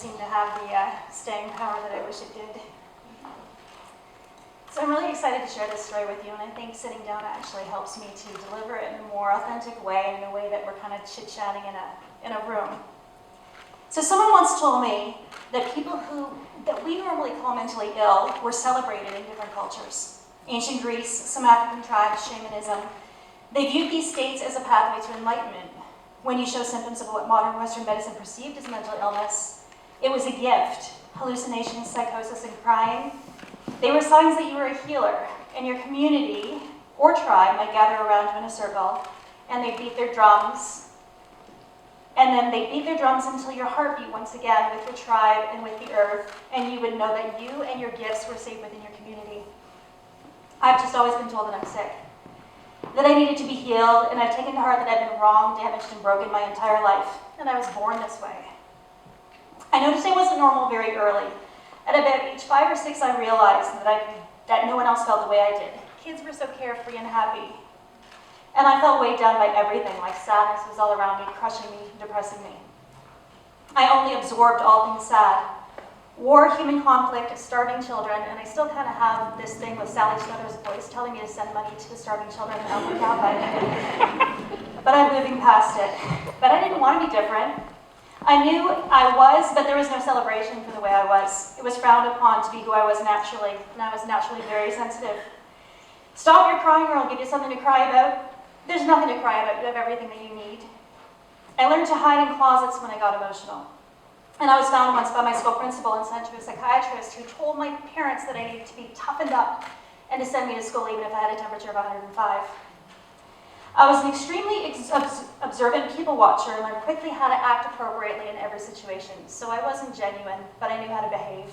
seem to have the staying power that I wish it did. So I'm really excited to share this story with you, and I think sitting down actually helps me to deliver it in a more authentic way, in a way that we're kind of chit-chatting in a room. So someone once told me that people that we normally call mentally ill were celebrated in different cultures. Ancient Greece, some African tribes, shamanism, they viewed these states as a pathway to enlightenment. When you show symptoms of what modern Western medicine perceived as mental illness, it was a gift. Hallucinations, psychosis, and crying. They were signs that you were a healer, and your community or tribe might gather around you in a circle, and they beat their drums. And then they beat their drums until your heart beat once again with your tribe and with the earth, and you would know that you and your gifts were safe within your community. I've just always been told that I'm sick, that I needed to be healed, and I've taken to heart that I've been wrong, damaged, and broken my entire life, and I was born this way. I noticed I wasn't normal very early. At about age 5 or 6, I realized that no one else felt the way I did. Kids were so carefree and happy. And I felt weighed down by everything, like sadness was all around me, crushing me, depressing me. I only absorbed all things sad. War, human conflict, starving children, and I still kind of have this thing with Sally Struthers' voice telling me to send money to the starving children and help them out. But I'm moving past it. But I didn't want to be different. I knew I was, but there was no celebration for the way I was. It was frowned upon to be who I was naturally, and I was naturally very sensitive. Stop your crying or I'll give you something to cry about. There's nothing to cry about. You have everything that you need. I learned to hide in closets when I got emotional. And I was found once by my school principal and sent to a psychiatrist who told my parents that I needed to be toughened up and to send me to school even if I had a temperature of 105. I was an extremely observant people watcher and learned quickly how to act appropriately in every situation. So I wasn't genuine, but I knew how to behave.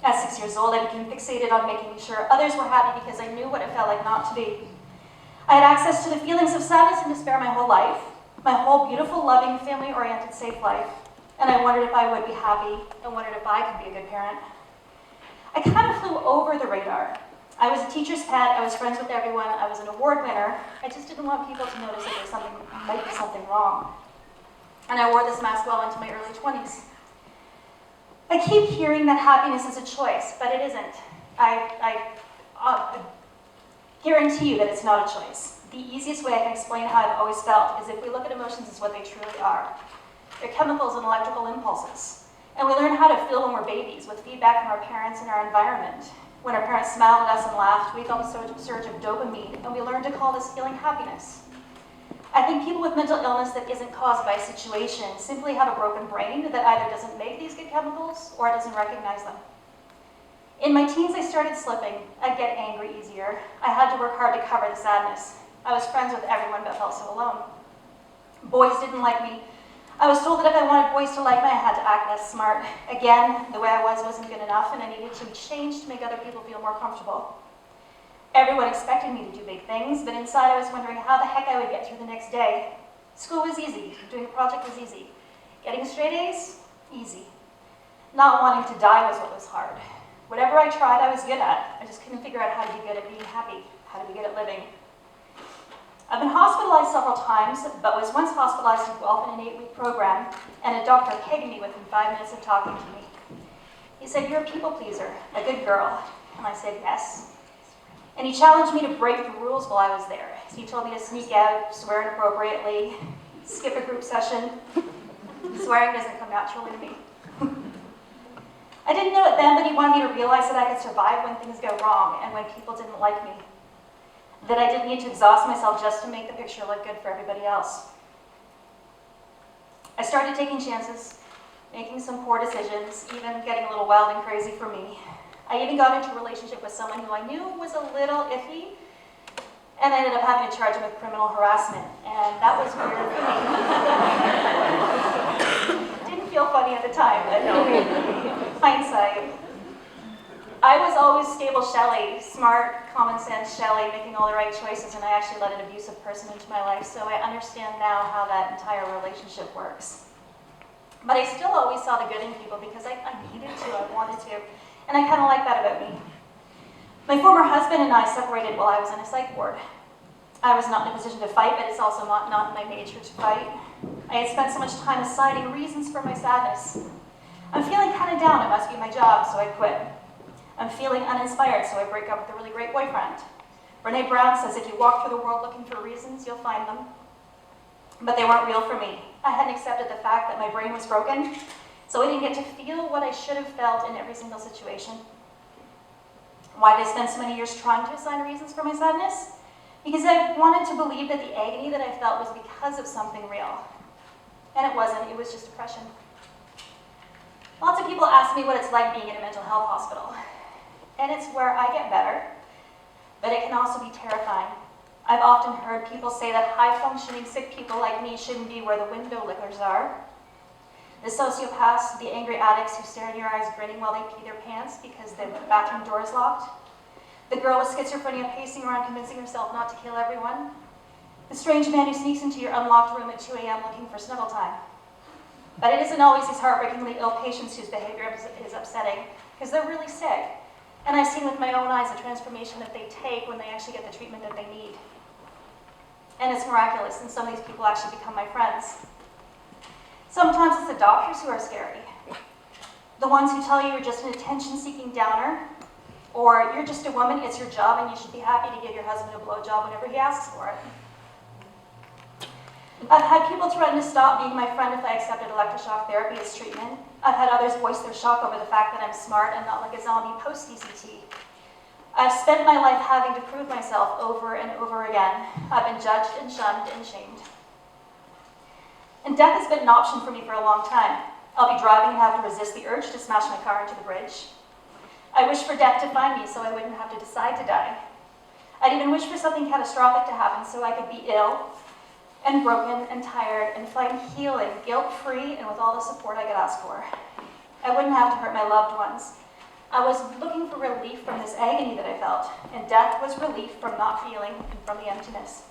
At 6 years old, I became fixated on making sure others were happy because I knew what it felt like not to be. I had access to the feelings of sadness and despair my whole life, my whole beautiful, loving, family-oriented, safe life. And I wondered if I would be happy, and wondered if I could be a good parent. I kind of flew over the radar. I was a teacher's pet, I was friends with everyone, I was an award winner. I just didn't want people to notice that there might be something wrong. And I wore this mask well into my early 20s. I keep hearing that happiness is a choice, but it isn't. I guarantee you that it's not a choice. The easiest way I can explain how I've always felt is if we look at emotions as what they truly are. They're chemicals and electrical impulses. And we learn how to feel when we're babies with feedback from our parents and our environment. When our parents smiled at us and laughed, we felt a surge of dopamine, and we learned to call this feeling happiness. I think people with mental illness that isn't caused by a situation simply have a broken brain that either doesn't make these good chemicals or it doesn't recognize them. In my teens, I started slipping. I'd get angry easier. I had to work hard to cover the sadness. I was friends with everyone but felt so alone. Boys didn't like me. I was told that if I wanted boys to like me, I had to act less smart. Again, the way I was wasn't good enough, and I needed to change to make other people feel more comfortable. Everyone expected me to do big things, but inside I was wondering how the heck I would get through the next day. School was easy. Doing a project was easy. Getting straight A's? Easy. Not wanting to die was what was hard. Whatever I tried, I was good at. I just couldn't figure out how to be good at being happy, how to be good at living. I've been hospitalized several times, but was once hospitalized to go off in an 8-week program, and a doctor pegged me within 5 minutes of talking to me. He said, "You're a people pleaser, a good girl." And I said, "Yes." And he challenged me to break the rules while I was there. He told me to sneak out, swear inappropriately, skip a group session. Swearing doesn't come naturally to me. I didn't know it then, but he wanted me to realize that I could survive when things go wrong and when people didn't like me. That I didn't need to exhaust myself just to make the picture look good for everybody else. I started taking chances, making some poor decisions, even getting a little wild and crazy for me. I even got into a relationship with someone who I knew was a little iffy, and I ended up having to charge him with criminal harassment, and that was weird for me. Didn't feel funny at the time, but hindsight. I was always stable Shelley, smart, common sense Shelley, making all the right choices, and I actually let an abusive person into my life, so I understand now how that entire relationship works. But I still always saw the good in people because I needed to, I wanted to, and I kind of like that about me. My former husband and I separated while I was in a psych ward. I was not in a position to fight, but it's also not in my nature to fight. I had spent so much time assigning reasons for my sadness. I'm feeling kind of down, it must be my job, so I quit. I'm feeling uninspired, so I break up with a really great boyfriend. Brene Brown says if you walk through the world looking for reasons, you'll find them. But they weren't real for me. I hadn't accepted the fact that my brain was broken, so I didn't get to feel what I should have felt in every single situation. Why did I spend so many years trying to assign reasons for my sadness? Because I wanted to believe that the agony that I felt was because of something real. And it wasn't, it was just depression. Lots of people ask me what it's like being in a mental health hospital. And it's where I get better, but it can also be terrifying. I've often heard people say that high-functioning sick people like me shouldn't be where the window lickers are. The sociopaths, the angry addicts who stare in your eyes grinning while they pee their pants because the bathroom door is locked. The girl with schizophrenia pacing around convincing herself not to kill everyone. The strange man who sneaks into your unlocked room at 2 a.m. looking for snuggle time. But it isn't always these heartbreakingly ill patients whose behavior is upsetting, because they're really sick. And I've seen with my own eyes the transformation that they take when they actually get the treatment that they need. And it's miraculous, and some of these people actually become my friends. Sometimes it's the doctors who are scary. The ones who tell you you're just an attention-seeking downer, or you're just a woman, it's your job, and you should be happy to give your husband a blowjob whenever he asks for it. I've had people threaten to stop being my friend if I accepted electroshock therapy as treatment. I've had others voice their shock over the fact that I'm smart and not like a zombie post-ECT. I've spent my life having to prove myself over and over again. I've been judged and shunned and shamed. And death has been an option for me for a long time. I'll be driving and have to resist the urge to smash my car into the bridge. I wish for death to find me so I wouldn't have to decide to die. I'd even wish for something catastrophic to happen so I could be ill and broken and tired and find healing, guilt-free and with all the support I could ask for. I wouldn't have to hurt my loved ones. I was looking for relief from this agony that I felt, and death was relief from not feeling and from the emptiness.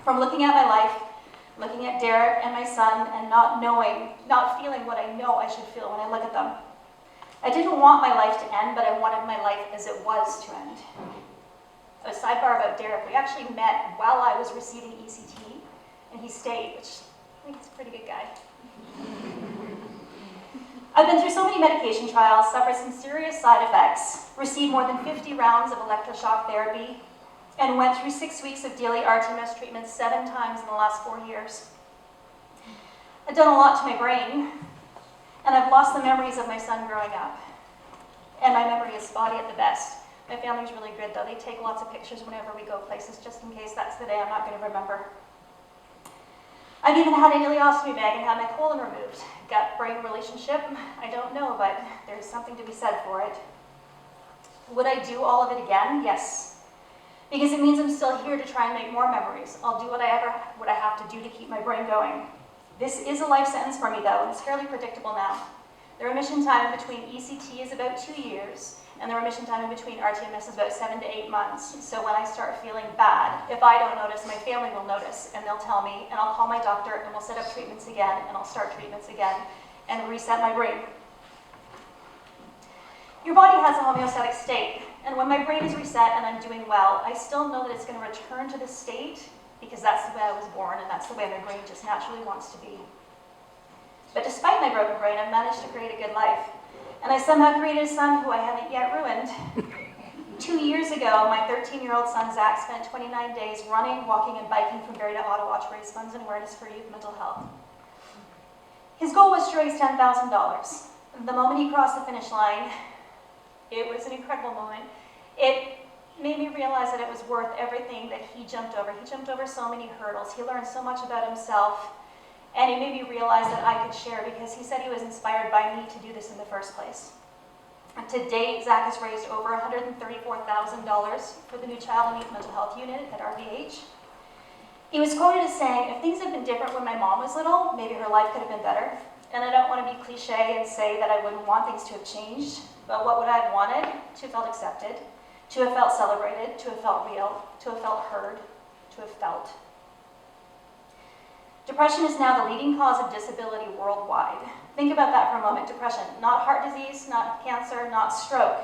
From looking at my life, looking at Derek and my son, and not feeling what I know I should feel when I look at them. I didn't want my life to end, but I wanted my life as it was to end. A sidebar about Derek, we actually met while I was receiving ECT, and he stayed, which I think is a pretty good guy. I've been through so many medication trials, suffered some serious side effects, received more than 50 rounds of electroshock therapy, and went through 6 weeks of daily rTMS treatment 7 times in the last 4 years. I've done a lot to my brain, and I've lost the memories of my son growing up. And my memory is spotty at the best. My family's really good though. They take lots of pictures whenever we go places, just in case that's the day I'm not going to remember. I've even had an ileostomy bag and had my colon removed. Gut-brain relationship, I don't know, but there's something to be said for it. Would I do all of it again? Yes. Because it means I'm still here to try and make more memories. I'll do what I have to do to keep my brain going. This is a life sentence for me though, and it's fairly predictable now. The remission time in between ECT is about 2 years, and the remission time in between rTMS is about 7 to 8 months. So when I start feeling bad, if I don't notice, my family will notice, and they'll tell me, and I'll call my doctor, and we'll set up treatments again, and I'll start treatments again, and reset my brain. Your body has a homeostatic state, and when my brain is reset and I'm doing well, I still know that it's going to return to this state, because that's the way I was born, and that's the way my brain just naturally wants to be. But despite my broken brain, I've managed to create a good life. And I somehow created a son who I haven't yet ruined. 2 years ago, my 13-year-old son, Zach, spent 29 days running, walking, and biking from Barrie to Ottawa to raise funds and awareness for youth mental health. His goal was to raise $10,000. The moment he crossed the finish line, it was an incredible moment. It made me realize that it was worth everything that he jumped over. He jumped over so many hurdles. He learned so much about himself. And it made me realize that I could share, because he said he was inspired by me to do this in the first place. And to date, Zach has raised over $134,000 for the new Child and Youth Mental Health Unit at RVH. He was quoted as saying, if things had been different when my mom was little, maybe her life could have been better. And I don't want to be cliche and say that I wouldn't want things to have changed, but what would I have wanted? To have felt accepted, to have felt celebrated, to have felt real, to have felt heard, to have felt. Depression is now the leading cause of disability worldwide. Think about that for a moment. Depression, not heart disease, not cancer, not stroke,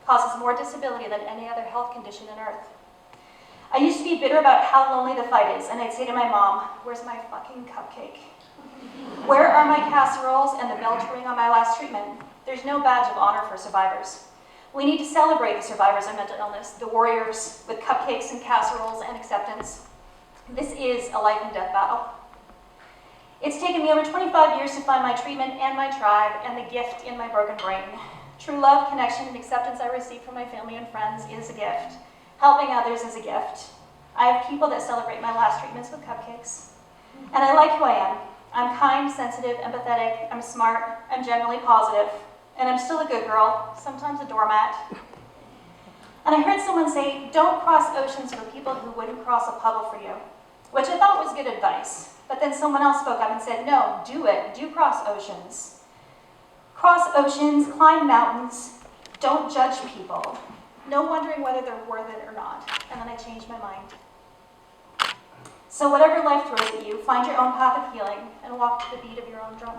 causes more disability than any other health condition on earth. I used to be bitter about how lonely the fight is, and I'd say to my mom, where's my fucking cupcake? Where are my casseroles and the bell to ring on my last treatment? There's no badge of honor for survivors. We need to celebrate the survivors of mental illness, the warriors with cupcakes and casseroles and acceptance. This is a life and death battle. It's taken me over 25 years to find my treatment and my tribe and the gift in my broken brain. True love, connection, and acceptance I receive from my family and friends is a gift. Helping others is a gift. I have people that celebrate my last treatments with cupcakes. And I like who I am. I'm kind, sensitive, empathetic, I'm smart, I'm generally positive, and I'm still a good girl, sometimes a doormat. And I heard someone say, don't cross oceans for people who wouldn't cross a puddle for you, which I thought was good advice. But then someone else spoke up and said, no, do it, do cross oceans. Cross oceans, climb mountains, don't judge people. No wondering whether they're worth it or not. And then I changed my mind. So whatever life throws at you, find your own path of healing and walk to the beat of your own drum.